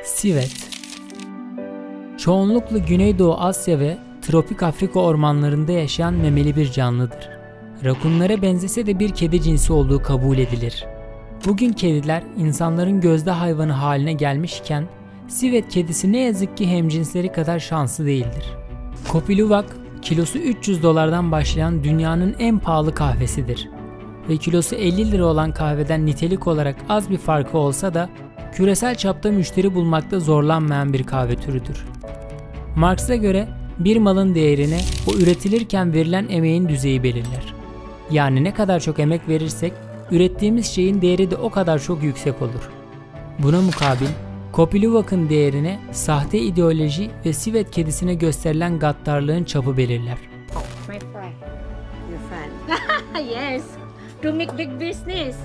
Sivet. Çoğunlukla Güneydoğu Asya ve tropik Afrika ormanlarında yaşayan memeli bir canlıdır. Rakunlara benzese de bir kedi cinsi olduğu kabul edilir. Bugün kediler insanların gözde hayvanı haline gelmişken sivet kedisi ne yazık ki hemcinsleri kadar şanslı değildir. Kopi Luwak, kilosu $300'dan başlayan dünyanın en pahalı kahvesidir. Ve kilosu 50 lira olan kahveden nitelik olarak az bir farkı olsa da küresel çapta müşteri bulmakta zorlanmayan bir kahve türüdür. Marx'a göre bir malın değerini o üretilirken verilen emeğin düzeyi belirler. Yani ne kadar çok emek verirsek ürettiğimiz şeyin değeri de o kadar çok yüksek olur. Buna mukabil Kopi Luwak'ın değerini sahte ideoloji ve sivet kedisine gösterilen gaddarlığın çapı belirler. My friend. Your friend. Yes. To make big business.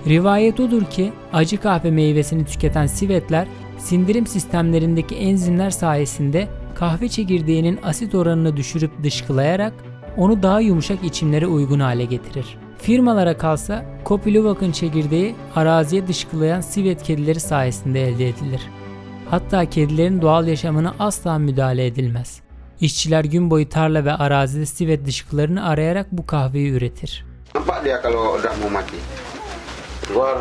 Rivayet odur ki acı kahve meyvesini tüketen sivetler sindirim sistemlerindeki enzimler sayesinde kahve çekirdeğinin asit oranını düşürüp dışkılayarak onu daha yumuşak içimlere uygun hale getirir. Firmalara kalsa Kopi Luwak'ın çekirdeği araziye dışkılayan sivet kedileri sayesinde elde edilir. Hatta kedilerin doğal yaşamına asla müdahale edilmez. İşçiler gün boyu tarla ve arazide sivet dışkılarını arayarak bu kahveyi üretir. Nampak dia kalau udah mau mati. Keluar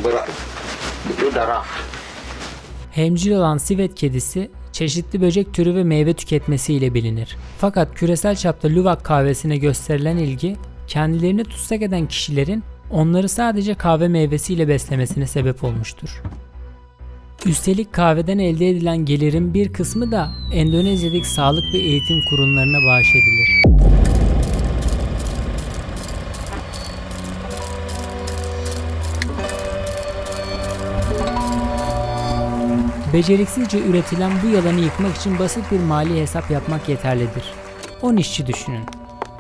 berat. Itu darah. Hemcil olan sivet kedisi çeşitli böcek türü ve meyve tüketmesiyle bilinir. Fakat küresel çapta Luwak kahvesine gösterilen ilgi kendilerini tutsak eden kişilerin onları sadece kahve meyvesiyle beslemesine sebep olmuştur. Üstelik kahveden elde edilen gelirin bir kısmı da Endonezya'daki sağlık ve eğitim kurumlarına bağış edilir. Beceriksizce üretilen bu yalanı yıkmak için basit bir mali hesap yapmak yeterlidir. 10 işçi düşünün.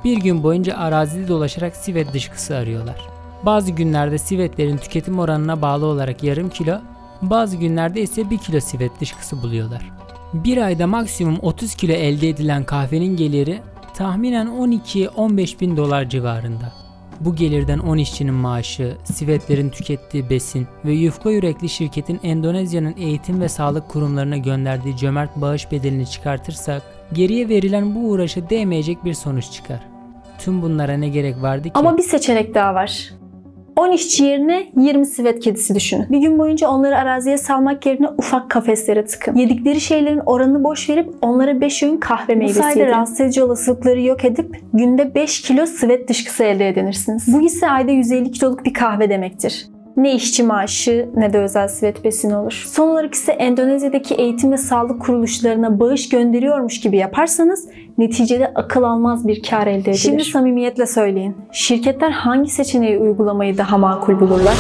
Bir gün boyunca arazide dolaşarak sivet dışkısı arıyorlar. Bazı günlerde sivetlerin tüketim oranına bağlı olarak yarım kilo, bazı günlerde ise 1 kilo sivet dışkısı buluyorlar. Bir ayda maksimum 30 kilo elde edilen kahvenin geliri tahminen 12-15 bin dolar civarında. Bu gelirden 10 işçinin maaşı, sivetlerin tükettiği besin ve yufka yürekli şirketin Endonezya'nın eğitim ve sağlık kurumlarına gönderdiği cömert bağış bedelini çıkartırsak, geriye verilen bu uğraşa değmeyecek bir sonuç çıkar. Tüm bunlara ne gerek vardı ki? Ama bir seçenek daha var. 10 işçi yerine 20 sivet kedisi düşünün. Bir gün boyunca onları araziye salmak yerine ufak kafeslere tıkın. Yedikleri şeylerin oranını boş verip onlara 5 öğün kahve meyvesi yedirin. Bu sayede rahatsız edici olasılıkları yok edip günde 5 kilo sivet dışkısı elde edinirsiniz. Bu ise ayda 150 kiloluk bir kahve demektir. Ne işçi maaşı ne de özel sivet besini olur. Son olarak ise Endonezya'daki eğitim ve sağlık kuruluşlarına bağış gönderiyormuş gibi yaparsanız neticede akıl almaz bir kar elde edilir. Şimdi samimiyetle söyleyin. Şirketler hangi seçeneği uygulamayı daha makul bulurlar?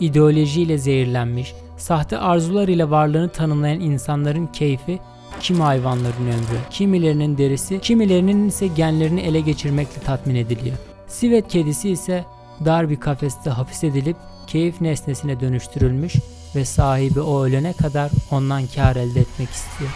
İdeolojiyle zehirlenmiş, sahte arzular ile varlığını tanımlayan insanların keyfi, kimi hayvanların ömrü, kimilerinin derisi, kimilerinin ise genlerini ele geçirmekle tatmin ediliyor. Sivet kedisi ise dar bir kafeste hapis edilip keyif nesnesine dönüştürülmüş ve sahibi o ölene kadar ondan kar elde etmek istiyor.